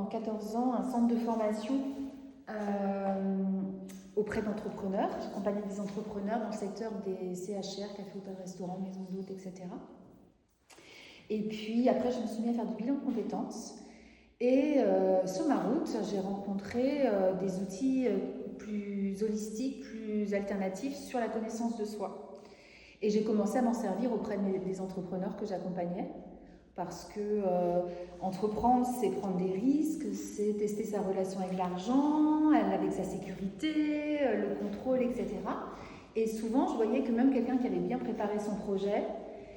pendant 14 ans un centre de formation auprès d'entrepreneurs. J'accompagnais des entrepreneurs dans le secteur des CHR, café, hôtel, restaurant, maison d'hôtes, etc. Et puis après, je me suis mis à faire du bilan de compétences. Et sur ma route, j'ai rencontré des outils plus holistiques, plus alternatifs sur la connaissance de soi. Et j'ai commencé à m'en servir auprès des entrepreneurs que j'accompagnais. Parce que entreprendre, c'est prendre des risques, c'est tester sa relation avec l'argent, avec sa sécurité, le contrôle, etc. Et souvent, je voyais que même quelqu'un qui avait bien préparé son projet,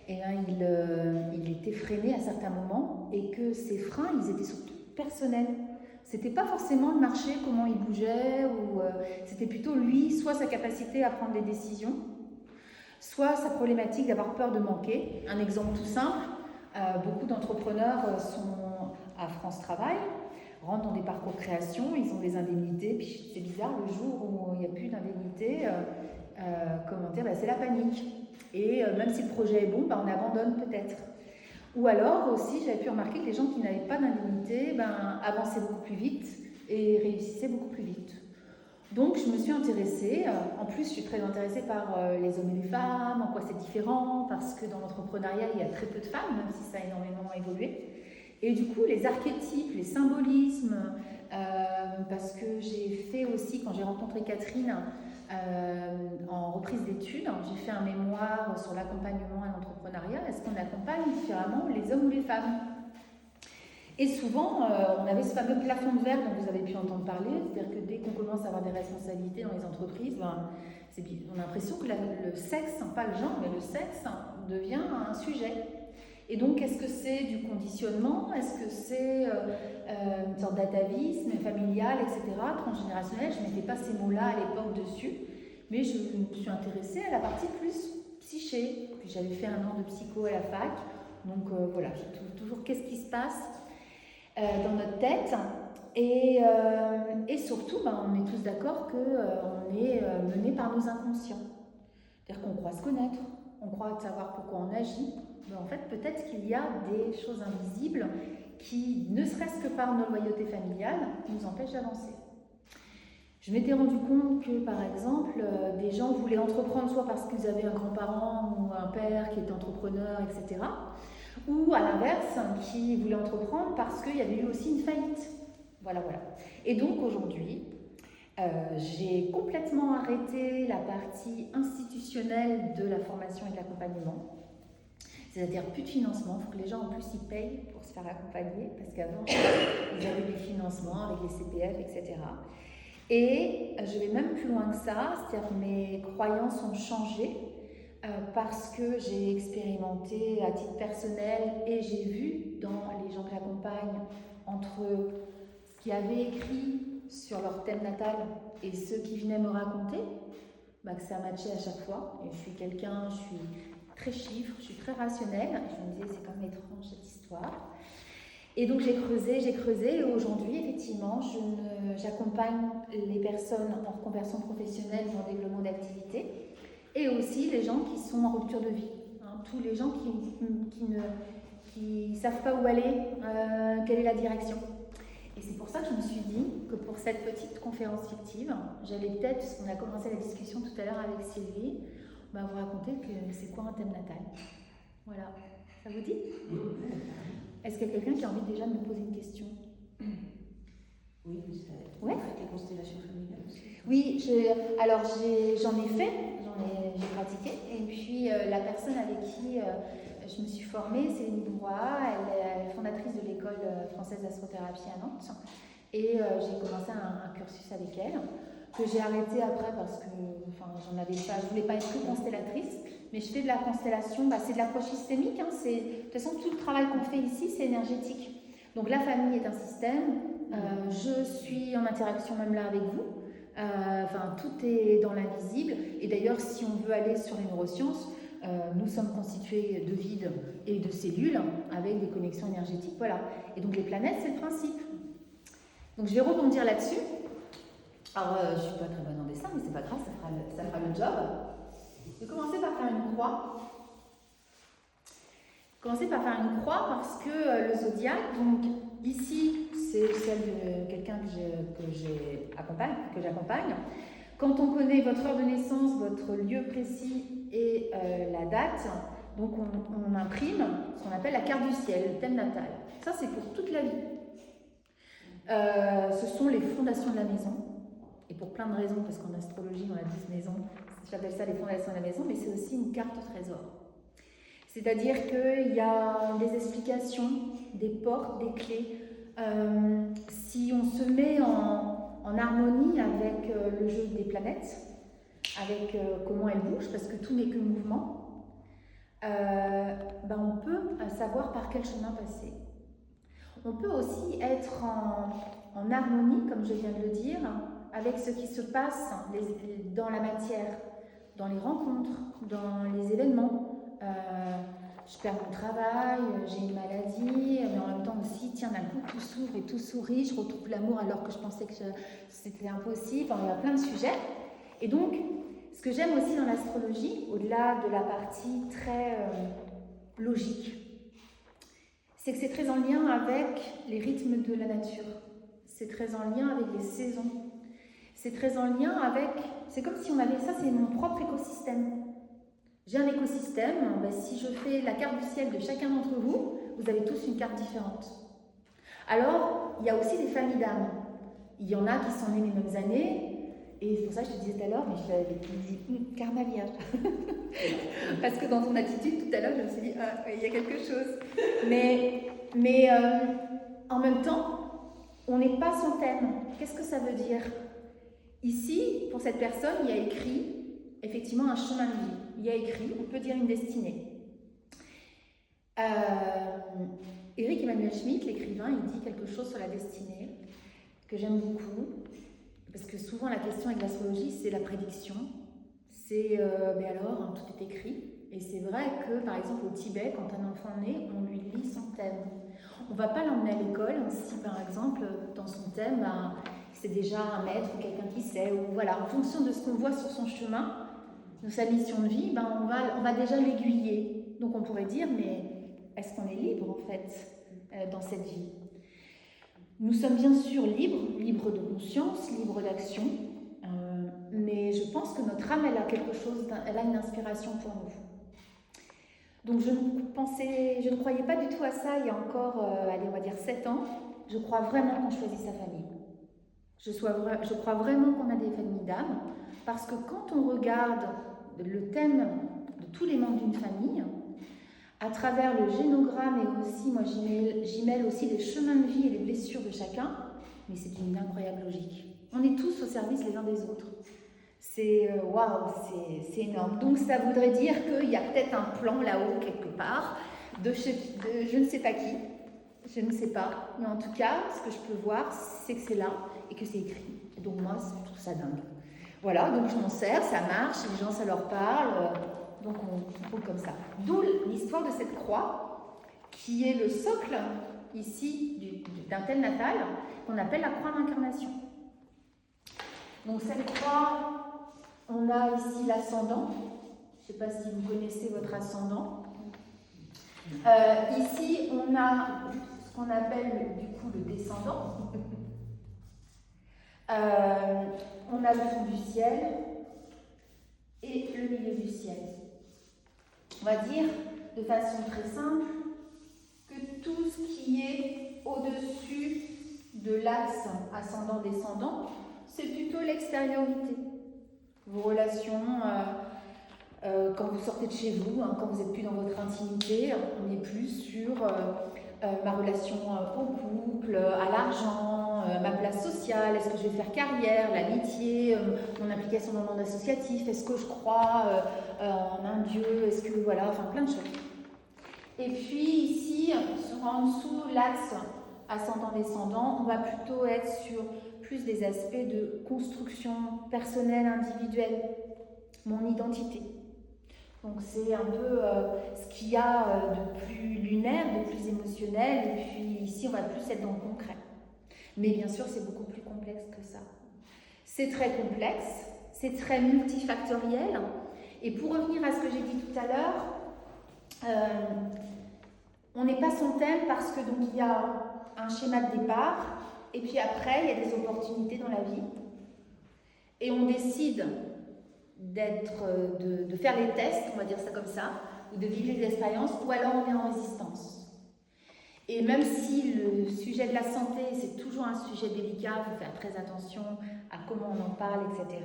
il était freiné à certains moments et que ces freins, ils étaient surtout personnels. C'était pas forcément le marché, comment il bougeait, ou c'était plutôt lui, soit sa capacité à prendre des décisions, soit sa problématique d'avoir peur de manquer. Un exemple tout simple. Beaucoup d'entrepreneurs sont à France Travail, rentrent dans des parcours création, ils ont des indemnités, puis c'est bizarre, le jour où il n'y a plus d'indemnité, c'est la panique. Et même si le projet est bon, on abandonne peut-être. Ou alors aussi, j'avais pu remarquer que les gens qui n'avaient pas d'indemnité avançaient beaucoup plus vite et réussissaient beaucoup plus vite. Donc je me suis intéressée, en plus je suis très intéressée par les hommes et les femmes, en quoi c'est différent, parce que dans l'entrepreneuriat il y a très peu de femmes, même si ça a énormément évolué. Et du coup les archétypes, les symbolismes, parce que j'ai fait aussi, quand j'ai rencontré Catherine, en reprise d'études, j'ai fait un mémoire sur l'accompagnement à l'entrepreneuriat. Est-ce qu'on accompagne différemment les hommes ou les femmes ? Et souvent, on avait ce fameux plafond de verre dont vous avez pu entendre parler, c'est-à-dire que dès qu'on commence à avoir des responsabilités dans les entreprises, on a l'impression que le sexe, pas le genre, mais le sexe devient un sujet. Et donc, est-ce que c'est du conditionnement? Est-ce que c'est une sorte d'atavisme familial, etc., transgénérationnel? Je ne mettais pas ces mots-là à l'époque dessus, mais je me suis intéressée à la partie plus psyché. Puis j'avais fait 1 an de psycho à la fac, donc voilà, je trouve toujours qu'est-ce qui se passe dans notre tête. Et surtout, on est tous d'accord qu'on est mené par nos inconscients. C'est-à-dire qu'on croit se connaître, on croit savoir pourquoi on agit. Mais en fait, peut-être qu'il y a des choses invisibles qui, ne serait-ce que par nos loyautés familiales, nous empêchent d'avancer. Je m'étais rendu compte que, par exemple, des gens voulaient entreprendre soit parce qu'ils avaient un grand-parent ou un père qui était entrepreneur, etc., ou à l'inverse, qui voulaient entreprendre parce qu'il y avait eu aussi une faillite. Voilà. Et donc aujourd'hui, j'ai complètement arrêté la partie institutionnelle de la formation et de l'accompagnement. C'est-à-dire plus de financement, il faut que les gens en plus y payent pour se faire accompagner, parce qu'avant, ils avaient des financements avec les CPF, etc. Et je vais même plus loin que ça, c'est-à-dire que mes croyances ont changé parce que j'ai expérimenté à titre personnel et j'ai vu dans les gens que j'accompagne entre ce qu'ils avaient écrit sur leur thème natal et ceux qui venaient me raconter, que ça matchait à chaque fois. Et je suis très chiffre, je suis très rationnelle. Je me disais, c'est quand même étrange cette histoire. Et donc j'ai creusé et aujourd'hui, effectivement, j'accompagne les personnes en reconversion professionnelle ou en développement d'activité et aussi les gens qui sont en rupture de vie. Tous les gens qui ne savent pas où aller, quelle est la direction. Et c'est pour ça que je me suis dit que pour cette petite conférence fictive, j'allais peut-être, puisqu'on a commencé la discussion tout à l'heure avec Sylvie, vous raconter que c'est quoi un thème natal. Voilà, ça vous dit ? Est-ce qu'il y a quelqu'un qui a envie déjà de me poser une question ? Oui, vous ouais. faites les constellations familiales aussi. Oui, j'en ai fait, j'ai pratiqué. Et puis la personne avec qui je me suis formée, c'est Céline Drouat, elle est fondatrice de l'école française d'astrothérapie à Nantes. Et j'ai commencé un cursus avec elle, que j'ai arrêté après parce que j'en avais pas, je voulais pas être que constellatrice. Mais je fais de la constellation, c'est de l'approche systémique. De toute façon, tout le travail qu'on fait ici, c'est énergétique. Donc la famille est un système, je suis en interaction même là avec vous, tout est dans l'invisible. Et d'ailleurs, si on veut aller sur les neurosciences, nous sommes constitués de vide et de cellules avec des connexions énergétiques, voilà. Et donc les planètes, c'est le principe. Donc je vais rebondir là-dessus. Alors, je ne suis pas très bonne en dessin, mais c'est pas grave, ça fera le job. Je vais commencer par faire une croix. Parce que le zodiaque, donc ici, c'est celle de quelqu'un que j'accompagne. Quand on connaît votre heure de naissance, votre lieu précis et la date, donc on imprime ce qu'on appelle la carte du ciel, le thème natal. Ça, c'est pour toute la vie. Ce sont les fondations de la maison, et pour plein de raisons, parce qu'en astrologie, on a 10 maisons, j'appelle ça les fondations de la maison, mais c'est aussi une carte au trésor. C'est-à-dire qu'il y a des explications, des portes, des clés. Si on se met en harmonie avec le jeu des planètes, avec comment elles bougent, parce que tout n'est que mouvement, on peut savoir par quel chemin passer. On peut aussi être en harmonie, comme je viens de le dire, avec ce qui se passe dans la matière, dans les rencontres, dans les événements. Je perds mon travail, j'ai une maladie, mais en même temps aussi, tiens, d'un coup, tout s'ouvre et tout sourit, je retrouve l'amour alors que je pensais que c'était impossible. Enfin, il y a plein de sujets. Et donc, ce que j'aime aussi dans l'astrologie, au-delà de la partie très logique, c'est que c'est très en lien avec les rythmes de la nature. C'est très en lien avec les saisons. C'est très en lien avec... C'est comme si on avait... Ça, c'est mon propre écosystème. J'ai un écosystème. Si je fais la carte du ciel de chacun d'entre vous, vous avez tous une carte différente. Alors, il y a aussi des familles d'âmes. Il y en a qui sont nées les mêmes années. Et c'est pour ça que je te disais tout à l'heure, mais je l'avais dit Carnalia. Parce que dans ton attitude tout à l'heure, je me suis dit, il y a quelque chose. Mais en même temps, on n'est pas son thème. Qu'est-ce que ça veut dire? Ici, pour cette personne, il y a écrit effectivement un chemin de vie. Il y a écrit, on peut dire une destinée. Éric Emmanuel Schmitt, l'écrivain, il dit quelque chose sur la destinée que j'aime beaucoup. Parce que souvent, la question avec l'astrologie, c'est la prédiction. C'est, alors, tout est écrit. Et c'est vrai que, par exemple, au Tibet, quand un enfant naît, on lui lit son thème. On ne va pas l'emmener à l'école si, par exemple, dans son thème, c'est déjà un maître ou quelqu'un qui sait. Ou voilà, en fonction de ce qu'on voit sur son chemin, de sa mission de vie, on va déjà l'aiguiller. Donc, on pourrait dire, mais est-ce qu'on est libre, en fait, dans cette vie? Nous sommes bien sûr libres de conscience, libres d'action, mais je pense que notre âme, elle a quelque chose, elle a une inspiration pour nous. Donc je ne croyais pas du tout à ça il y a encore, on va dire 7 ans. Je crois vraiment qu'on choisit sa famille. Je crois vraiment qu'on a des familles d'âme, parce que quand on regarde le thème de tous les membres d'une famille, à travers le génogramme et aussi, moi j'y mêle aussi les chemins de vie et les blessures de chacun, mais c'est une incroyable logique. On est tous au service les uns des autres. C'est waouh, c'est énorme. Donc ça voudrait dire qu'il y a peut-être un plan là-haut quelque part de je ne sais pas qui, je ne sais pas, mais en tout cas, ce que je peux voir, c'est que c'est là et que c'est écrit. Et donc moi, je trouve ça dingue. Voilà, donc je m'en sers, ça marche, les gens ça leur parle. Donc on roule comme ça. D'où l'histoire de cette croix, qui est le socle, ici, d'un tel natal, qu'on appelle la croix d'incarnation. Donc cette croix, on a ici l'ascendant. Je ne sais pas si vous connaissez votre ascendant. Ici, on a ce qu'on appelle du coup le descendant. On a le fond du ciel et le milieu du ciel. On va dire de façon très simple que tout ce qui est au-dessus de l'axe ascendant-descendant, c'est plutôt l'extériorité. Vos relations, quand vous sortez de chez vous, quand vous n'êtes plus dans votre intimité, on est plus sur ma relation au couple, à l'argent, ma place sociale, est-ce que je vais faire carrière, l'amitié, mon implication dans le monde associatif, est-ce que je crois en un Dieu, est-ce que voilà, enfin plein de choses. Et puis ici, en dessous, l'axe ascendant-descendant, on va plutôt être sur plus des aspects de construction personnelle, individuelle, mon identité. Donc c'est un peu ce qu'il y a de plus lunaire, de plus émotionnel, et puis ici on va plus être dans le concret. Mais bien sûr c'est beaucoup plus complexe que ça. C'est très complexe, c'est très multifactoriel, et pour revenir à ce que j'ai dit tout à l'heure, On n'est pas son thème parce que donc il y a un schéma de départ et puis après il y a des opportunités dans la vie et on décide de faire les tests, on va dire ça comme ça, ou de vivre les expériences, ou alors on est en résistance. Et même si le sujet de la santé, c'est toujours un sujet délicat, il faut faire très attention à comment on en parle, etc.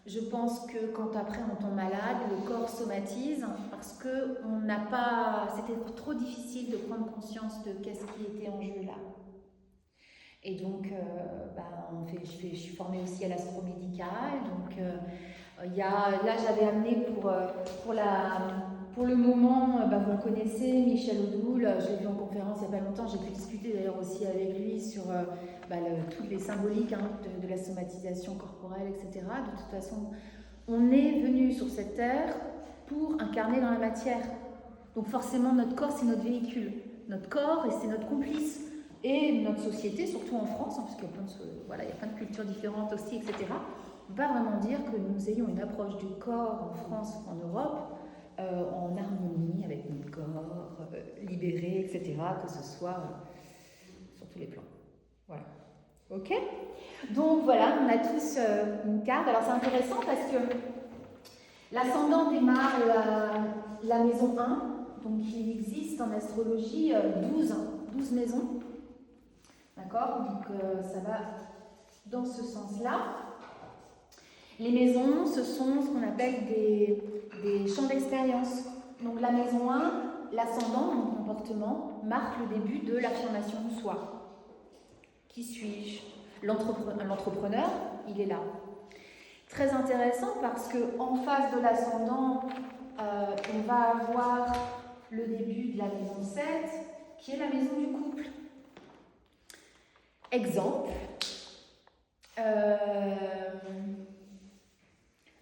Je pense que quand après on tombe malade, le corps somatise parce que c'était trop difficile de prendre conscience de qu'est-ce qui était en jeu là. Et donc, je suis formée aussi à l'astromédicale, donc là j'avais amené pour le moment, vous le connaissez, Michel Odoul, je l'ai vu en conférence il n'y a pas longtemps, j'ai pu discuter d'ailleurs aussi avec lui sur toutes les symboliques de la somatisation corporelle, etc. De toute façon, on est venu sur cette terre pour incarner dans la matière. Donc forcément, notre corps, c'est notre véhicule. Notre corps, et c'est notre complice. Et notre société, surtout en France, parce qu'il y a plein de cultures différentes aussi, etc. On ne peut pas vraiment dire que nous ayons une approche du corps en France ou en Europe en harmonie avec notre corps, libéré, etc., que ce soit sur tous les plans. Voilà. Ok ? Donc voilà, on a tous une carte. Alors c'est intéressant parce que l'ascendant démarre la maison 1, donc il existe en astrologie 12 maisons. D'accord ? Donc ça va dans ce sens-là. Les maisons, ce sont ce qu'on appelle des champs d'expérience. Donc la maison 1, l'ascendant, mon comportement, marque le début de l'affirmation de soi. Qui suis-je ? L'entrepreneur, il est là. Très intéressant parce qu'en face de l'ascendant, on va avoir le début de la maison 7, qui est la maison du couple. Exemple.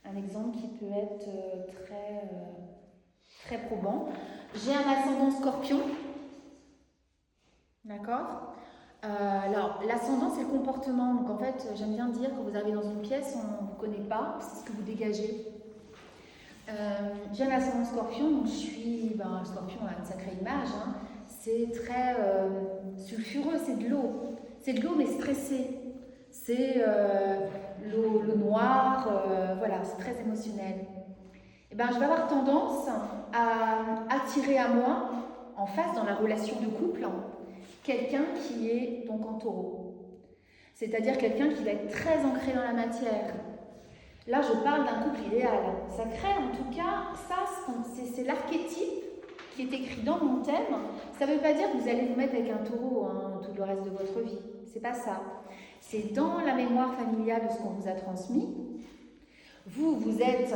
Un exemple qui peut être très probant. J'ai un ascendant scorpion. D'accord ? Alors, l'ascendant, c'est le comportement. Donc, en fait, j'aime bien dire, quand vous arrivez dans une pièce, on ne vous connaît pas, c'est ce que vous dégagez. J'ai un ascendant scorpion, donc je suis... le scorpion a une sacrée image. C'est très sulfureux, c'est de l'eau. C'est de l'eau, mais stressé. C'est l'eau noire, c'est très émotionnel. Je vais avoir tendance à attirer à moi, en face dans la relation de couple, quelqu'un qui est donc en taureau. C'est-à-dire quelqu'un qui va être très ancré dans la matière. Là, je parle d'un couple idéal. Ça crée en tout cas, c'est l'archétype qui est écrit dans mon thème. Ça ne veut pas dire que vous allez vous mettre avec un taureau tout le reste de votre vie. C'est pas ça. C'est dans la mémoire familiale de ce qu'on vous a transmis. Vous êtes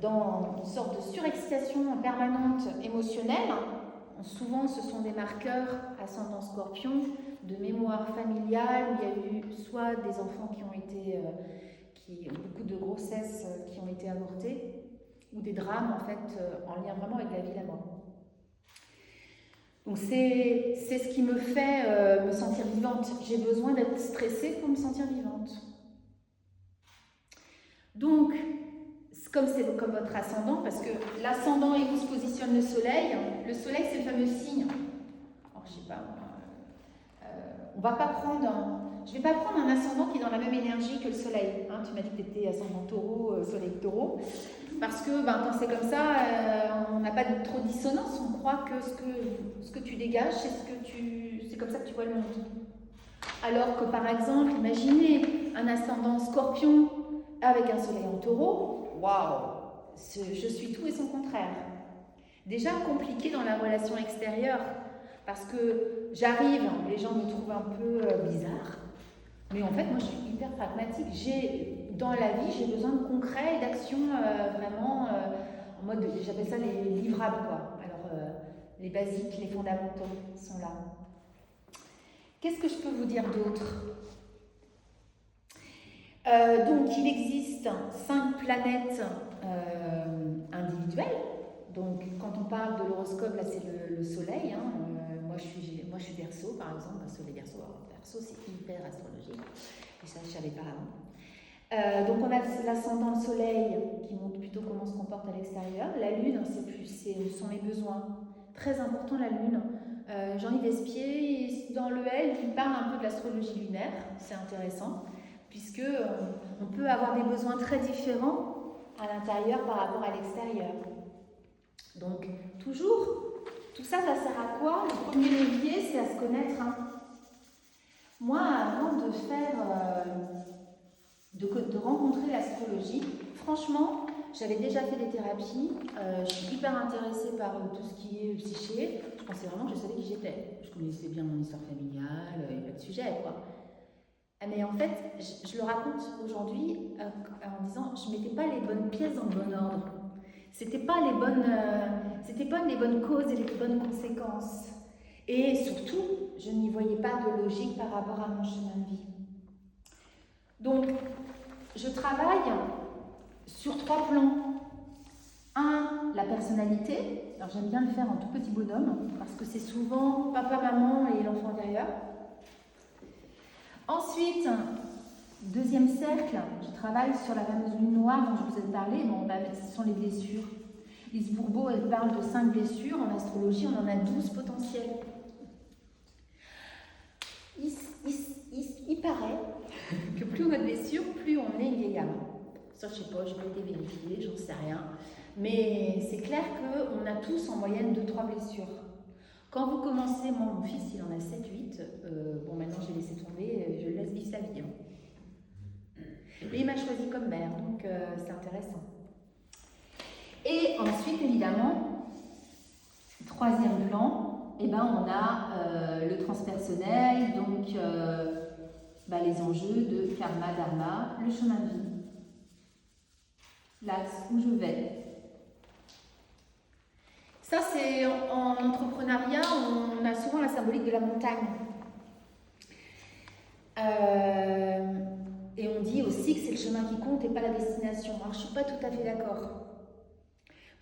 dans une sorte de surexcitation permanente émotionnelle. Souvent, ce sont des marqueurs ascendant scorpion de mémoire familiale où il y a eu soit des enfants qui ont beaucoup de grossesses qui ont été avortées, ou des drames en fait en lien vraiment avec la vie et la mort. Donc c'est ce qui me fait me sentir vivante. J'ai besoin d'être stressée pour me sentir vivante. Donc, comme c'est comme votre ascendant, parce que l'ascendant et où se positionne le soleil c'est le fameux signe. Alors je sais pas, je vais pas prendre un ascendant qui est dans la même énergie que le soleil. Tu m'as dit que tu étais ascendant taureau, soleil taureau. Parce que quand c'est comme ça, on n'a pas trop de dissonance, on croit que ce que tu dégages, c'est comme ça que tu vois le monde. Alors que par exemple, imaginez un ascendant scorpion avec un soleil en taureau, waouh, je suis tout et son contraire. Déjà compliqué dans la relation extérieure, parce que j'arrive, les gens me trouvent un peu bizarre, mais en fait, moi je suis hyper pragmatique. Dans la vie, j'ai besoin de concret et d'action vraiment en mode, j'appelle ça les livrables, quoi. Alors, les basiques, les fondamentaux sont là. Qu'est-ce que je peux vous dire d'autre ? Donc, il existe 5 planètes individuelles. Donc, quand on parle de l'horoscope, là, c'est le soleil. Moi, je suis Verseau, par exemple. Soleil Verseau. Alors, Verseau, c'est hyper astrologique. Et ça, je ne savais pas avant. Donc, on a l'ascendant, le soleil, qui montre plutôt comment on se comporte à l'extérieur. La lune, ce sont mes besoins. très important la lune. Jean-Yves Espier, dans le L, il parle un peu de l'astrologie lunaire, c'est intéressant, puisque on peut avoir des besoins très différents à l'intérieur par rapport à l'extérieur. Donc, toujours, tout ça, ça sert à quoi? Le premier levier, c'est à se connaître. Moi, avant de de rencontrer l'astrologie, franchement, j'avais déjà fait des thérapies, je suis hyper intéressée par tout ce qui est psyché. Je pensais vraiment que je savais qui j'étais. Je connaissais bien mon histoire familiale, il n'y a pas de sujet, quoi. Mais en fait, je le raconte aujourd'hui en disant, je ne mettais pas les bonnes pièces dans le bon ordre. C'était pas les bonnes causes et les bonnes conséquences. Et surtout, je n'y voyais pas de logique par rapport à mon chemin de vie. Donc, je travaille sur 3 plans. Un, la personnalité. Alors, j'aime bien le faire en tout petit bonhomme, parce que c'est souvent papa, maman et l'enfant intérieur. Ensuite, deuxième cercle, je travaille sur la fameuse lune noire dont je vous ai parlé. Bon, ce sont les blessures. Lise Bourbeau, elle parle de 5 blessures. En astrologie, on en a 12 potentiels. Il paraît que plus on a de blessures, plus on est une vieille âme. Ça, je sais pas, je n'ai pas été vérifiée, j'en sais rien. Mais c'est clair qu'on a tous en moyenne 2-3 blessures. Quand vous commencez, moi, mon fils, il en a 7-8. Bon, maintenant, j'ai laissé tomber, je le laisse vivre sa vie. Mais il m'a choisi comme mère, donc c'est intéressant. Et ensuite, évidemment, troisième plan, on a le transpersonnel, donc les enjeux de karma, dharma, le chemin de vie, l'axe où je vais. Ça, c'est en entrepreneuriat, on a souvent la symbolique de la montagne. Et on dit aussi que c'est le chemin qui compte et pas la destination. Alors, je ne suis pas tout à fait d'accord.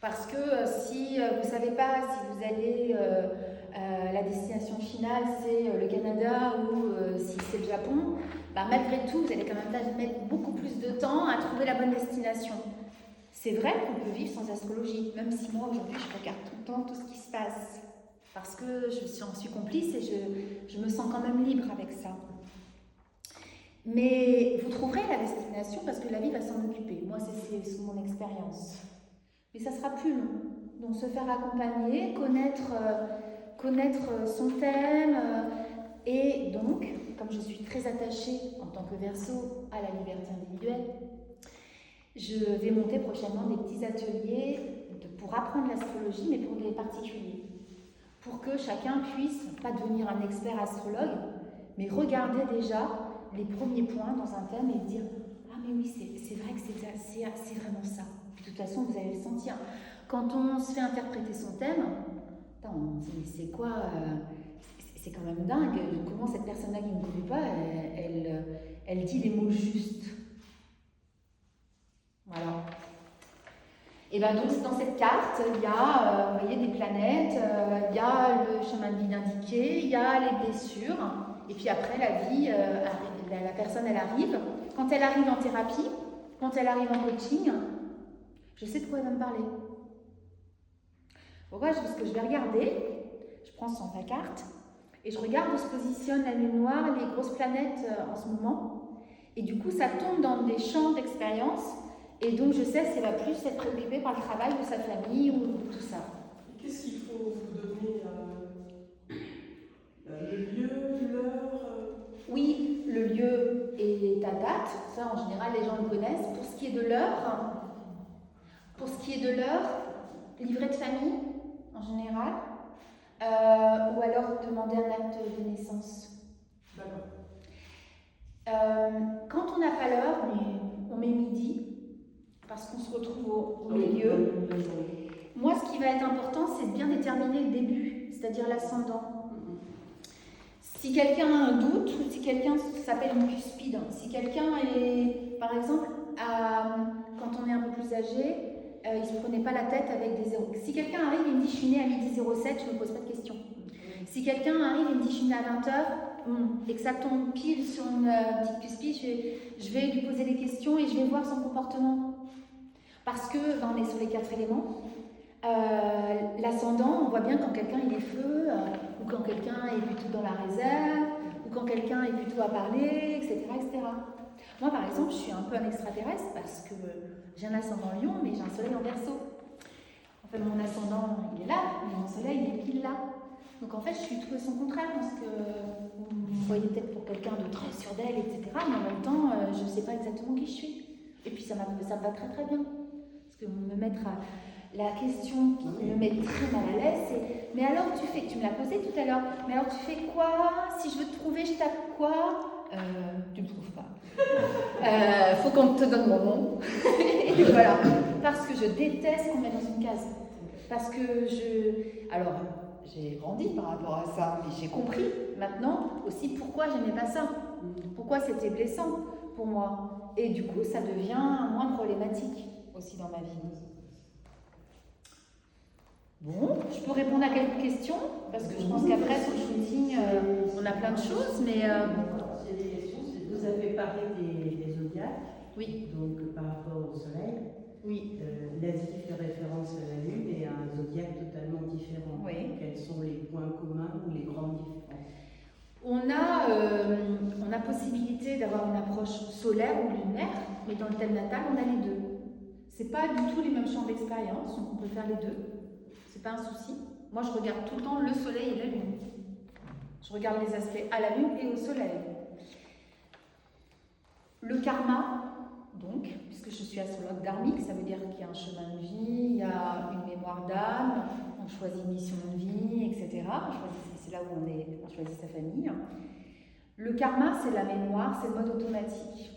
Parce que si vous ne savez pas si vous allez, la destination finale, c'est le Canada ou si c'est le Japon, malgré tout, vous allez quand même mettre beaucoup plus de temps à trouver la bonne destination. C'est vrai qu'on peut vivre sans astrologie, même si moi, aujourd'hui, je regarde tout le temps tout ce qui se passe. Parce que j'en suis complice et je me sens quand même libre avec ça. Mais vous trouverez la destination parce que la vie va s'en occuper. Moi, c'est mon expérience. Mais ça sera plus long. Donc, se faire accompagner, connaître son thème. Et donc, comme je suis très attachée en tant que Verseau à la liberté individuelle, je vais monter prochainement des petits ateliers pour apprendre l'astrologie, mais pour des particuliers. Pour que chacun puisse, pas devenir un expert astrologue, mais regarder déjà les premiers points dans un thème et dire « Ah mais oui, c'est vrai que c'est vraiment ça ». Puis de toute façon, vous allez le sentir. Quand on se fait interpréter son thème, on se dit « Mais c'est quoi c'est quand même dingue, comment cette personne-là qui ne me connaît pas, elle dit les mots justes ». Voilà. Et bien donc dans cette carte, il y a, vous voyez, des planètes, il y a le chemin de vie indiqué, il y a les blessures, et puis après la vie, la personne elle arrive. Quand elle arrive en thérapie, quand elle arrive en coaching, je sais de quoi elle va me parler. Pourquoi? Parce que je vais regarder, je prends sur la carte, et je regarde où se positionne la lune noire, les grosses planètes en ce moment, et du coup ça tombe dans des champs d'expérience. Et donc, je sais si elle va plus être préoccupée par le travail de sa famille ou tout ça. Qu'est-ce qu'il faut vous donner le lieu, l'heure Oui, le lieu et ta date. Ça, en général, les gens le connaissent. Pour ce qui est de l'heure, livret de famille, en général. Ou alors demander un acte de naissance. D'accord. Quand on n'a pas l'heure, on met midi. Parce qu'on se retrouve au milieu. Moi, ce qui va être important, c'est de bien déterminer le début, c'est-à-dire l'ascendant. Si quelqu'un a un doute, ou si quelqu'un s'appelle une cuspide, si quelqu'un est, par exemple, quand on est un peu plus âgé, il ne se prenait pas la tête avec des zéros. Si quelqu'un arrive et me dit « je suis né à midi 07 », je ne me pose pas de questions. Si quelqu'un arrive et me dit « je suis né à 20h », et que ça tombe pile sur une petite cuspide, je vais lui poser des questions et je vais voir son comportement. Parce que on est sur les 4 éléments, L'ascendant, on voit bien quand quelqu'un il est feu, ou quand quelqu'un est plutôt dans la réserve, ou quand quelqu'un est plutôt à parler, etc., etc. Moi, par exemple, je suis un peu un extraterrestre parce que j'ai un ascendant Lion, mais j'ai un soleil en Verseau. En fait, mon ascendant, il est là, mais mon soleil, il est pile là. Donc en fait, je suis tout et son contraire, parce que vous me voyez peut-être pour quelqu'un de très sûr d'elle, etc., mais en même temps, je ne sais pas exactement qui je suis. Et puis ça me va très très bien. Parce que me mettre à... La question qui me met très mal à l'aise, c'est mais alors tu fais, tu me l'as posé tout à l'heure, mais alors tu fais quoi? Si je veux te trouver, je tape quoi? Tu me trouves pas. Faut qu'on te donne mon nom. Et voilà. Parce que je déteste qu'on mette dans une case. Parce que alors, j'ai grandi par rapport à ça, mais j'ai compris maintenant aussi pourquoi j'aimais pas ça. Pourquoi c'était blessant pour moi. Et du coup, ça devient moins problématique aussi dans ma vie. Bon, je peux répondre à quelques questions, parce que je pense qu'après, sur le shooting, on a plein de choses, mais... C'est des questions, vous avez parlé des zodiaques, oui. Donc par rapport au soleil. Oui. L'Asie fait référence à la Lune et à un zodiaque totalement différent. Oui. Quels sont les points communs ou les grandes différences? On a possibilité d'avoir une approche solaire ou lunaire, mais dans le thème natal, on a les deux. C'est pas du tout les mêmes champs d'expérience, donc on peut faire les deux. C'est pas un souci. Moi, je regarde tout le temps le soleil et la lune. Je regarde les aspects à la lune et au soleil. Le karma, donc, puisque je suis astrologue dharmique, ça veut dire qu'il y a un chemin de vie, il y a une mémoire d'âme, on choisit une mission de vie, etc. C'est là où on choisit sa famille. Le karma, c'est la mémoire, c'est le mode automatique.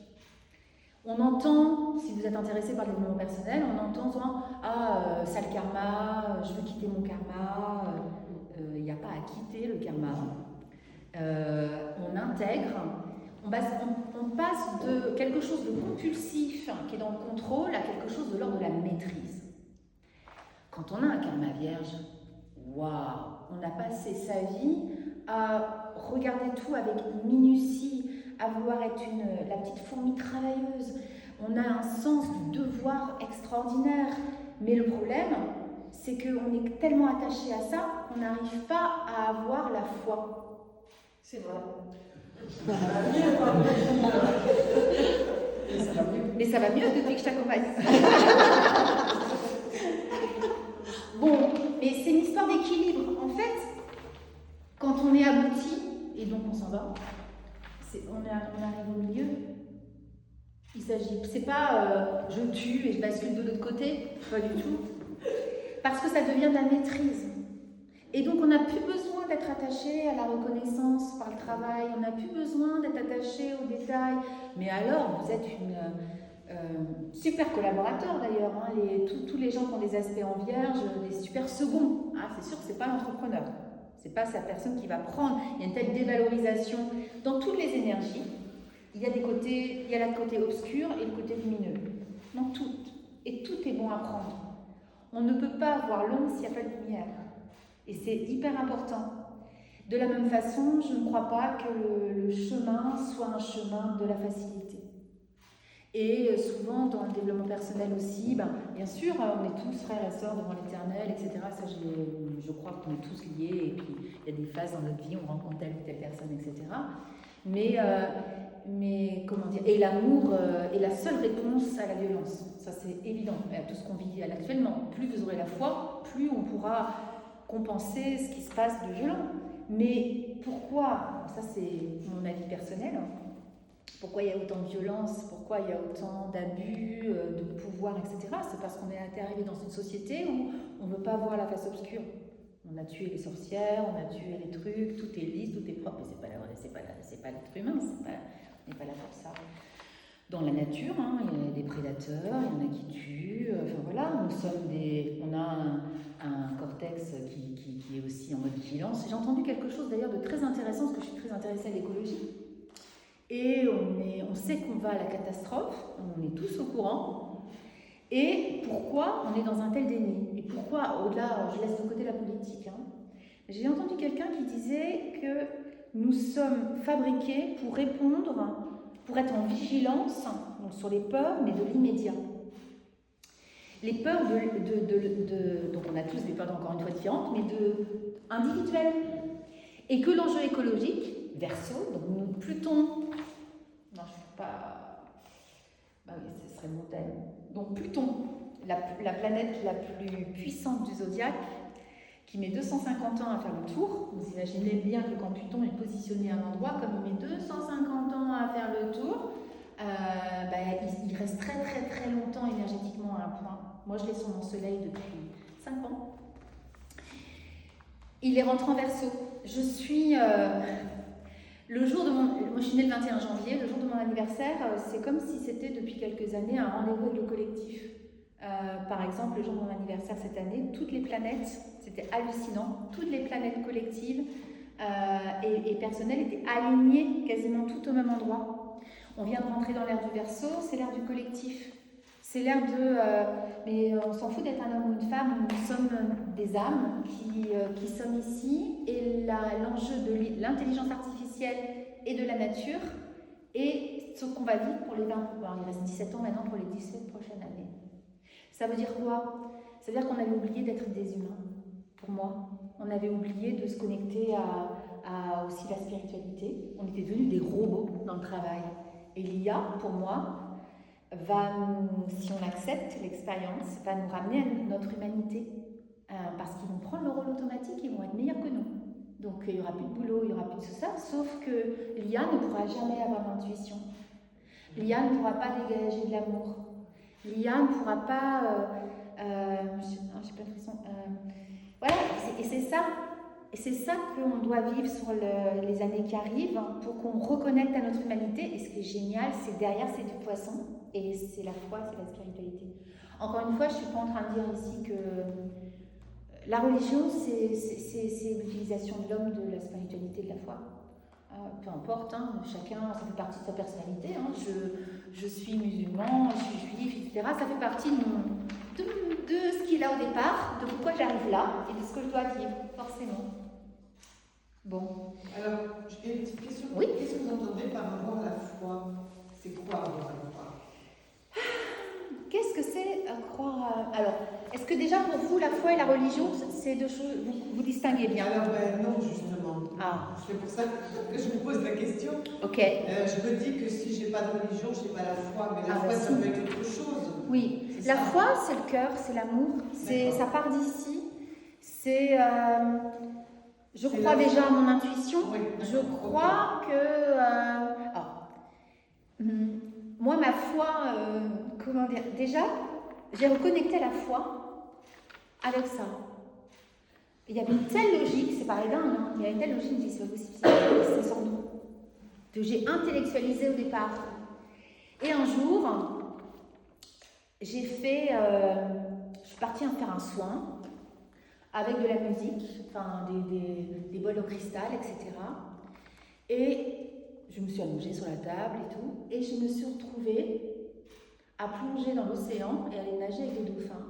On entend, si vous êtes intéressé par le développement personnel, on entend souvent sale karma, je veux quitter mon karma. Il n'y a pas à quitter le karma. On intègre, on passe de quelque chose de compulsif qui est dans le contrôle à quelque chose de l'ordre de la maîtrise. Quand on a un karma vierge, waouh, on a passé sa vie à regarder tout avec minutie, à vouloir être la petite fourmi travailleuse. On a un sens du devoir extraordinaire. Mais le problème, c'est qu'on est tellement attaché à ça qu'on n'arrive pas à avoir la foi. C'est vrai. Mais ça va mieux depuis que je t'accompagne. Bon, mais c'est une histoire d'équilibre. En fait, quand on est abouti, et donc on s'en va, on arrive au milieu. C'est pas je tue et je bascule de l'autre côté, pas du tout. Parce que ça devient de la maîtrise. Et donc on n'a plus besoin d'être attaché à la reconnaissance par le travail, on n'a plus besoin d'être attaché aux détails. Mais alors, vous êtes une super collaborateur d'ailleurs, hein, tous les gens qui ont des aspects en vierge, des super seconds. Hein, c'est sûr que c'est pas l'entrepreneur. C'est pas sa personne qui va prendre. Il y a une telle dévalorisation dans toutes les énergies. Il y a le côté obscur et le côté lumineux. Dans toutes. Et tout est bon à prendre. On ne peut pas avoir l'ombre s'il n'y a pas de lumière. Et c'est hyper important. De la même façon, je ne crois pas que le chemin soit un chemin de la facilité. Et souvent, dans le développement personnel aussi, bien sûr, on est tous frères et sœurs devant l'éternel, etc. Ça, je crois qu'on est tous liés. Et puis, il y a des phases dans notre vie, on rencontre telle ou telle personne, etc. Mais comment dire, et l'amour est la seule réponse à la violence. Ça, c'est évident. À tout ce qu'on vit actuellement. Plus vous aurez la foi, plus on pourra compenser ce qui se passe de violent. Mais pourquoi, ça c'est mon avis personnel, pourquoi il y a autant de violence, pourquoi il y a autant d'abus, de pouvoir, etc. C'est parce qu'on est arrivé dans une société où on ne veut pas voir la face obscure. On a tué les sorcières, on a tué les trucs, tout est lisse, tout est propre, mais c'est pas l'être humain, on n'est pas là pour ça. Dans la nature, hein, il y a des prédateurs, il y en a qui tuent, enfin voilà, on a un cortex qui est aussi en mode vigilance. J'ai entendu quelque chose d'ailleurs de très intéressant, parce que je suis très intéressée à l'écologie. Et on sait qu'on va à la catastrophe, on est tous au courant. Et pourquoi on est dans un tel déni? Et pourquoi, au-delà, je laisse de côté la politique, hein. J'ai entendu quelqu'un qui disait que nous sommes fabriqués pour répondre, pour être en vigilance, donc sur les peurs, mais de l'immédiat. Les peurs donc on a tous des peurs encore une fois différentes, mais individuelles. Et que l'enjeu écologique, Verseau, donc nous, Pluton, non je ne suis pas, bah oui ce serait mon thème, donc Pluton, la planète la plus puissante du zodiaque, qui met 250 ans à faire le tour. Vous imaginez bien que quand Pluton est positionné à un endroit, comme il met 250 ans à faire le tour, il reste très très très longtemps énergétiquement à un point. Moi je l'ai sur mon soleil depuis 5 ans. Il est rentré en Verseau. Je suis le jour de moi je suis née le 21 janvier, le jour de mon anniversaire, c'est comme si c'était depuis quelques années un rendez-vous avec le collectif. Par exemple, le jour de mon anniversaire cette année, toutes les planètes, c'était hallucinant, toutes les planètes collectives et personnelles étaient alignées quasiment toutes au même endroit. On vient de rentrer dans l'ère du Verseau, c'est l'ère du collectif. C'est l'ère mais on s'en fout d'être un homme ou une femme, nous sommes des âmes qui sommes ici, et l'enjeu de l'intelligence artificielle et de la nature est ce qu'on va vivre pour les 20, il reste 17 ans maintenant pour les 17 prochaines années. Ça veut dire quoi? Ça veut dire qu'on avait oublié d'être des humains, pour moi. On avait oublié de se connecter à aussi la spiritualité. On était devenus des robots dans le travail. Et l'IA, pour moi, si on accepte l'expérience, va nous ramener à notre humanité. Parce qu'ils vont prendre le rôle automatique, ils vont être meilleurs que nous. Donc il n'y aura plus de boulot, il n'y aura plus de tout ça, sauf que l'IA ne pourra jamais avoir d'intuition. L'IA ne pourra pas dégager de l'amour. L'IA ne pourra pas... j'ai pas de façon... voilà, et c'est ça. Et c'est ça qu'on doit vivre sur les années qui arrivent pour qu'on reconnecte à notre humanité. Et ce qui est génial, c'est derrière, c'est du poisson. Et c'est la foi, c'est la spiritualité. Encore une fois, je ne suis pas en train de dire ici que la religion, c'est l'utilisation de l'homme de la spiritualité, de la foi. Peu importe, chacun, ça fait partie de sa personnalité. Je suis musulman, je suis juif, etc. Ça fait partie de ce qu'il a au départ, de pourquoi j'arrive là et de ce que je dois vivre, forcément. Bon. Alors, j'ai une petite question. Oui. Qu'est-ce que vous entendez par rapport à la foi? C'est quoi avoir la foi? Qu'est-ce que c'est croire à... Alors, est-ce que déjà pour vous, la foi et la religion, c'est deux choses, vous distinguez bien? Alors, non, justement. Ah. C'est pour ça que je vous pose la question. Ok. Je me dis que si j'ai pas de religion, je n'ai pas la foi, mais la foi, ça peut être autre chose. Oui, la foi, c'est le cœur, c'est l'amour, ça part d'ici. Je crois déjà à mon intuition. Oui, je crois que... moi, ma foi, comment dire, déjà, j'ai reconnecté la foi avec ça. Il y avait une telle logique, c'est pareil dingue, il y a une telle logique, je me dis, c'est pas possible, c'est sans nous. Que j'ai intellectualisé au départ. Et un jour, je suis partie faire un soin avec de la musique, enfin des bols au cristal, etc. Et je me suis allongée sur la table et tout, et je me suis retrouvée à plonger dans l'océan et à aller nager avec des dauphins.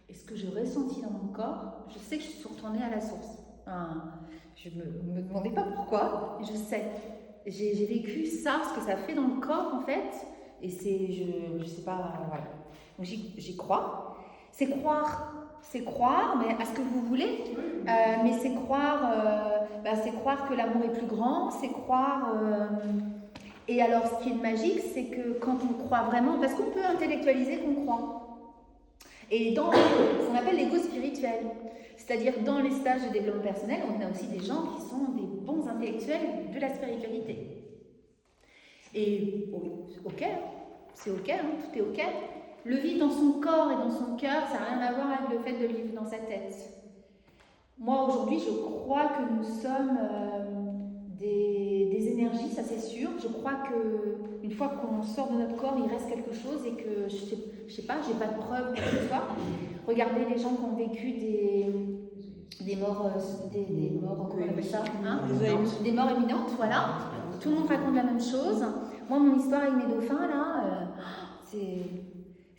Et ce que j'ai ressenti dans mon corps, je sais que je suis retournée à la source. Je me demandais pas pourquoi, je sais. J'ai vécu ça, ce que ça fait dans le corps en fait, et je sais pas, voilà. Donc j'y crois. C'est croire, mais à ce que vous voulez. Mais c'est croire que l'amour est plus grand, c'est croire. Et alors, ce qui est magique, c'est que quand on croit vraiment, parce qu'on peut intellectualiser qu'on croit. Et dans ce qu'on appelle l'ego spirituel, c'est-à-dire dans les stages de développement personnel, on a aussi des gens qui sont des bons intellectuels de la spiritualité. Et ok, c'est ok, tout est ok. Le vivre dans son corps et dans son cœur, ça n'a rien à voir avec le fait de le vivre dans sa tête. Moi, aujourd'hui, je crois que nous sommes des énergies, ça c'est sûr. Je crois qu'une fois qu'on sort de notre corps, il reste quelque chose et que, je sais pas, j'ai pas de preuve quoi que ce soit. Regardez les gens qui ont vécu des morts, comment on appelle ça, des morts imminentes, voilà. Tout le monde raconte la même chose. Moi, mon histoire avec mes dauphins, là,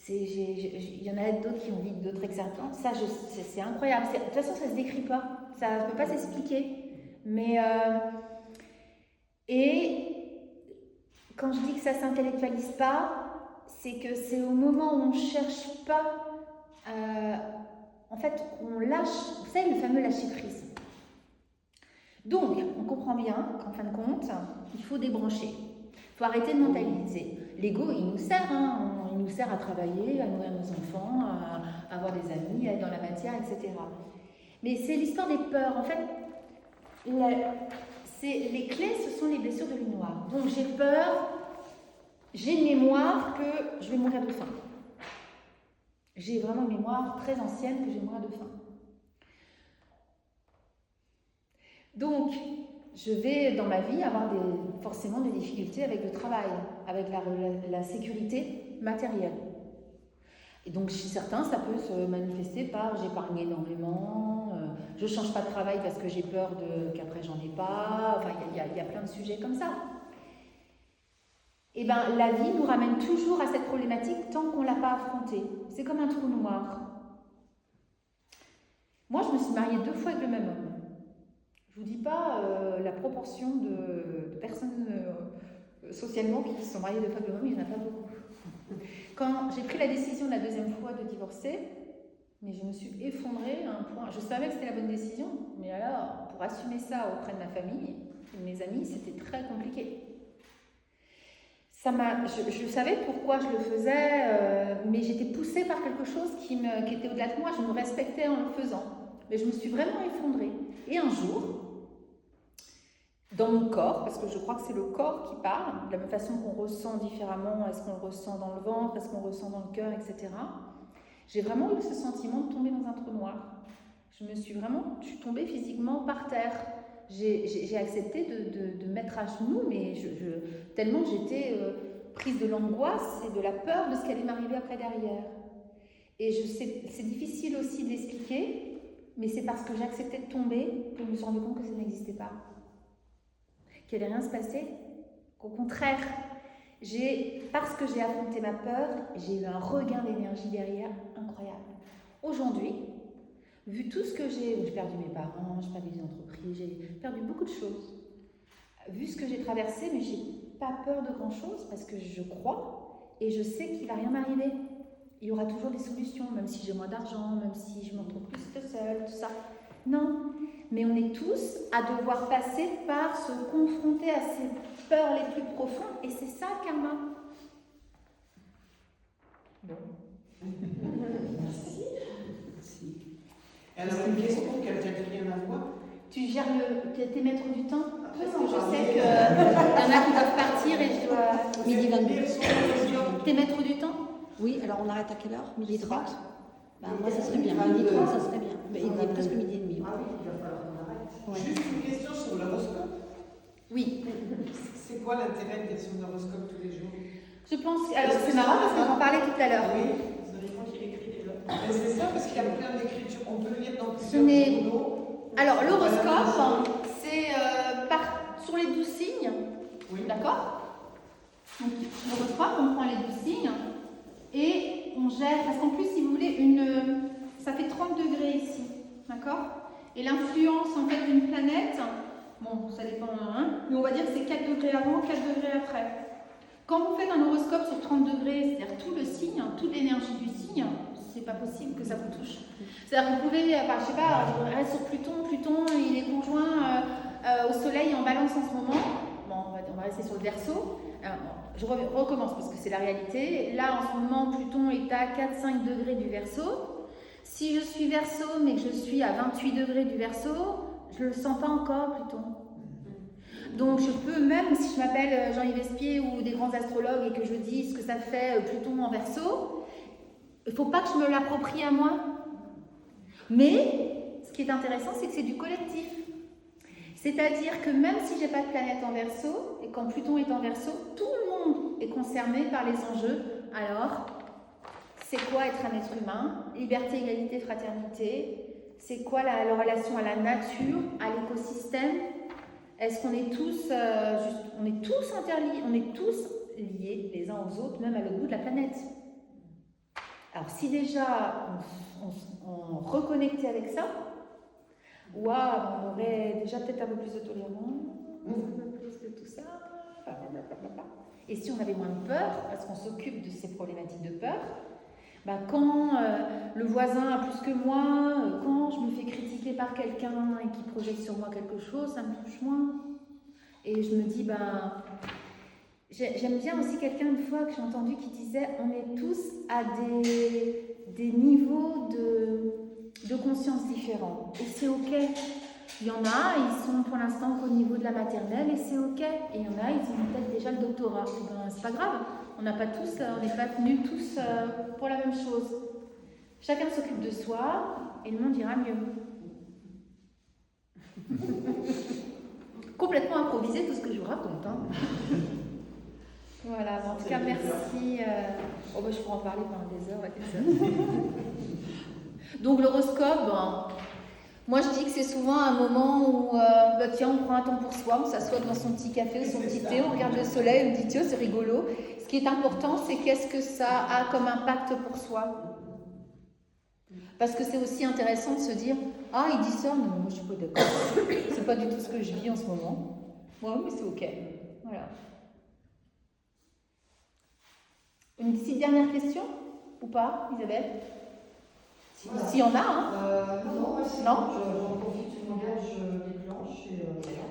il y en a d'autres qui ont vécu d'autres expériences. Ça, c'est incroyable. De toute façon, ça se décrit pas. Ça ne peut pas s'expliquer. Mais et quand je dis que ça s'intellectualise pas, c'est que c'est au moment où on cherche pas en fait, on lâche, vous savez, le fameux lâcher-prise. Donc, on comprend bien qu'en fin de compte, il faut débrancher. Il faut arrêter de mentaliser. L'ego, il nous sert, hein, il nous sert à travailler, à nourrir nos enfants, à avoir des amis, à être dans la matière, etc. Mais c'est l'histoire des peurs. En fait, les clés, ce sont les blessures de l'île noire. Donc, j'ai peur, j'ai une mémoire que je vais mourir de faim. J'ai vraiment une mémoire très ancienne que je vais mourir de faim. Donc, je vais dans ma vie avoir forcément des difficultés avec le travail, avec la sécurité matérielle. Et donc, chez certains, ça peut se manifester par j'épargne énormément, je ne change pas de travail parce que j'ai peur qu'après j'en ai pas. Enfin, il y a plein de sujets comme ça. Et bien, la vie nous ramène toujours à cette problématique tant qu'on ne l'a pas affrontée. C'est comme un trou noir. Moi, je me suis mariée 2 fois avec le même homme. Je ne vous dis pas la proportion de personnes socialement qui se sont mariées 2 fois avec le même homme, il n'y en a pas beaucoup. Quand j'ai pris la décision la 2e fois de divorcer, mais je me suis effondrée à un point. Je savais que c'était la bonne décision, mais alors, pour assumer ça auprès de ma famille et de mes amis, c'était très compliqué. Je savais pourquoi je le faisais, mais j'étais poussée par quelque chose qui était au-delà de moi. Je me respectais en le faisant. Mais je me suis vraiment effondrée. Et un jour, dans mon corps, parce que je crois que c'est le corps qui parle, de la même façon qu'on ressent différemment, est-ce qu'on le ressent dans le ventre, est-ce qu'on le ressent dans le cœur, etc. J'ai vraiment eu ce sentiment de tomber dans un trou noir. Je suis tombée physiquement par terre. J'ai accepté de me mettre à genoux, mais tellement j'étais prise de l'angoisse et de la peur de ce qui allait m'arriver après derrière. Et c'est difficile aussi de l'expliquer, mais c'est parce que j'acceptais de tomber que je me suis rendu compte que ça n'existait pas. Qu'il n'allait rien se passer. Qu'au contraire, parce que j'ai affronté ma peur, j'ai eu un regain d'énergie derrière incroyable. Aujourd'hui, vu tout ce que j'ai perdu mes parents, j'ai perdu des entreprises, j'ai perdu beaucoup de choses. Vu ce que j'ai traversé, mais j'ai pas peur de grand-chose parce que je crois et je sais qu'il va rien m'arriver. Il y aura toujours des solutions, même si j'ai moins d'argent, même si je me retrouve plus seule, tout ça. Non, mais on est tous à devoir passer par se confronter à ces peurs les plus profondes et c'est ça le karma. Bon. Merci. Alors, une question qui a peut-être rien à voir. Tu gères tes maîtres du temps? Parce que je sais qu'il y en a qui doivent partir et je dois... Midi 22. Tes maîtres du temps? Oui, alors on arrête à quelle heure? Midi 30? Moi, ça serait bien. Midi 30, ça serait bien. Mais il est presque midi et demi. Ah oui, il va falloir qu'on arrête. Ouais. Juste une question sur l'horoscope. Oui. C'est quoi l'intérêt d'être sur l'horoscope tous les jours? Je pense... Alors, c'est marrant parce que j'en parlais tout à l'heure. Oui. Mais c'est ça, parce qu'il y a plein d'écritures. On peut lire dans plusieurs journaux. Alors, l'horoscope, c'est sur les 12 signes. Oui. D'accord? Donc, l'horoscope, on prend les 12 signes et on gère. Parce qu'en plus, si vous voulez, ça fait 30 degrés ici. D'accord? Et l'influence en fait d'une planète, bon, ça dépend, hein, mais on va dire que c'est 4 degrés avant, 4 degrés après. Quand vous faites un horoscope sur 30 degrés, c'est-à-dire tout le signe, toute l'énergie du signe, c'est pas possible que ça vous touche. C'est-à-dire que vous pouvez, je sais pas, je reste sur Pluton, il est conjoint au Soleil en Balance en ce moment. Bon, on va rester sur le Verseau. Alors, bon, je recommence parce que c'est la réalité. Là, en ce moment, Pluton est à 4-5 degrés du Verseau. Si je suis Verseau, mais que je suis à 28 degrés du Verseau, je ne le sens pas encore, Pluton. Donc je peux, même si je m'appelle Jean-Yves Espier ou des grands astrologues et que je dis ce que ça fait Pluton en Verseau, il ne faut pas que je me l'approprie à moi. Mais ce qui est intéressant, c'est que c'est du collectif. C'est-à-dire que même si je n'ai pas de planète en Verseau, et quand Pluton est en Verseau, tout le monde est concerné par les enjeux. Alors, c'est quoi être un être humain? Liberté, égalité, fraternité. C'est quoi la relation à la nature, à l'écosystème? Est-ce qu'on est tous, on est tous interliés, on est tous liés les uns aux autres, même à l'autre bout de la planète? Alors si déjà on reconnectait avec ça, waouh, on aurait déjà peut-être un peu plus de tolérance, un peu plus de tout ça, blablabla. Et si on avait moins de peur, parce qu'on s'occupe de ces problématiques de peur, Quand le voisin a plus que moi, quand je me fais critiquer par quelqu'un et qui projette sur moi quelque chose, ça me touche moins. Et je me dis, j'aime bien aussi quelqu'un une fois que j'ai entendu qui disait, on est tous à des niveaux de conscience différents. Et c'est ok. Il y en a, ils sont pour l'instant qu'au niveau de la maternelle et c'est ok. Et il y en a, ils ont peut-être déjà le doctorat. C'est pas grave. On n'est pas venus tous pour la même chose. Chacun s'occupe de soi et le monde ira mieux. Complètement improvisé tout ce que je vous raconte. Hein. Voilà, en tout cas, merci. Je pourrais en parler pendant des heures et des heures. Donc, l'horoscope, moi je dis que c'est souvent un moment où, tiens, on prend un temps pour soi, on s'assoit dans son petit café ou son petit thé, on regarde le soleil, on dit, tiens, c'est rigolo. Ce qui est important, c'est qu'est-ce que ça a comme impact pour soi. Parce que c'est aussi intéressant de se dire, ah, il dit ça, mais moi je suis pas d'accord. C'est pas du tout ce que je vis en ce moment. Ouais, mais c'est ok. Voilà. Une petite dernière question ou pas, Isabelle? S'il y en a, hein. Non, non j'en profite du langage, je déclenche et voilà.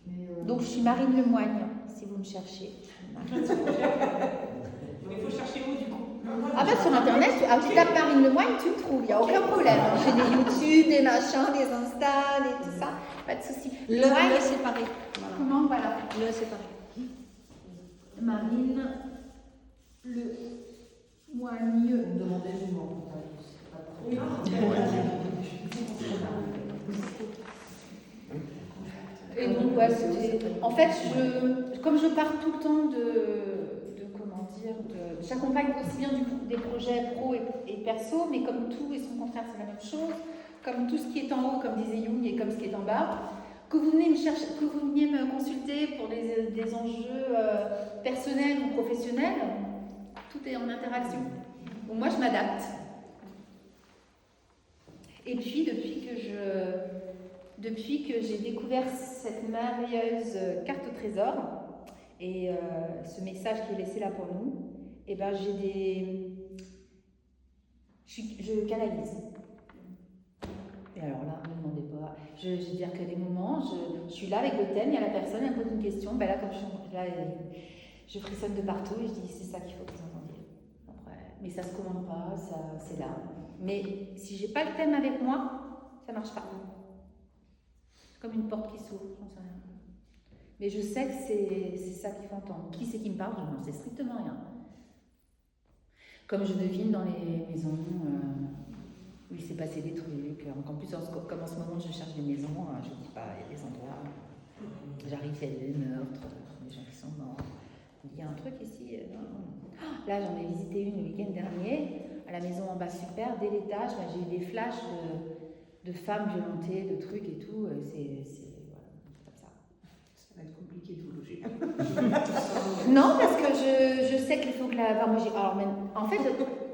Mais, Donc je suis Marine Lemoigne, si vous me cherchez. Il faut chercher où du coup? Sur internet, tu tapes Marine Lemoigne, tu me trouves, il n'y a aucun problème. J'ai des YouTube, des machins, des Insta, des tout ça, pas de souci. Le séparé. Voilà. Comment, voilà. Le séparé. Marine Lemoigne. Vous me demandez du nom. Oui. Et donc, en fait, comme je parle tout le temps j'accompagne aussi bien des projets pro et perso, mais comme tout et son contraire, c'est la même chose. Comme tout ce qui est en haut, comme disait Jung, et comme ce qui est en bas. Que vous veniez me consulter pour des enjeux personnels ou professionnels, tout est en interaction. Donc moi, je m'adapte. Et puis, depuis que j'ai découvert cette merveilleuse carte au trésor et ce message qui est laissé là pour nous, je canalise. Et alors là, ne me demandez pas. Je vais dire que des moments, je suis là avec le thème, il y a la personne, elle me pose une question, là, comme je frissonne de partout et je dis, c'est ça qu'il faut que vous entendiez. Après, mais ça se commande pas, c'est là. Mais si j'ai pas le thème avec moi, ça marche pas. C'est comme une porte qui s'ouvre, j'en sais rien. Mais je sais que c'est ça qu'il faut entendre. Qui c'est qui me parle? Je n'en sais strictement rien. Comme je devine dans les maisons où il s'est passé des trucs. En plus, comme en ce moment je cherche des maisons, je ne dis pas, il y a des endroits. J'arrive, il y a des meurtres, des gens qui sont morts. Il y a un truc ici. Là, j'en ai visité une le week-end dernier, à la maison en bas super, dès l'étage, j'ai eu des flashs de femmes violentées, de trucs et tout. C'est comme ça. Ça va être compliqué de vous loger. Non, parce que je sais qu'il faut que en fait,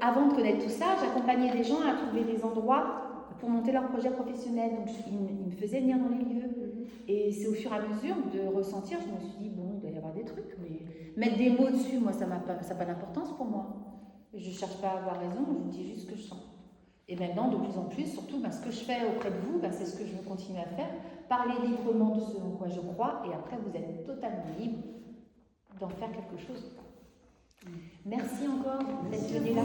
avant de connaître tout ça, j'accompagnais des gens à trouver des endroits pour monter leur projet professionnel. Donc, ils me faisaient venir dans les lieux. Et c'est au fur et à mesure de ressentir, je me suis dit, bon, il doit y avoir des trucs, mais mettre des mots dessus, moi, ça n'a pas d'importance pour moi. Je ne cherche pas à avoir raison, je dis juste ce que je sens. Et maintenant, de plus en plus, surtout, ce que je fais auprès de vous, c'est ce que je veux continuer à faire. Parler librement de ce en quoi je crois, et après, vous êtes totalement libre d'en faire quelque chose. Merci encore d'être venu là.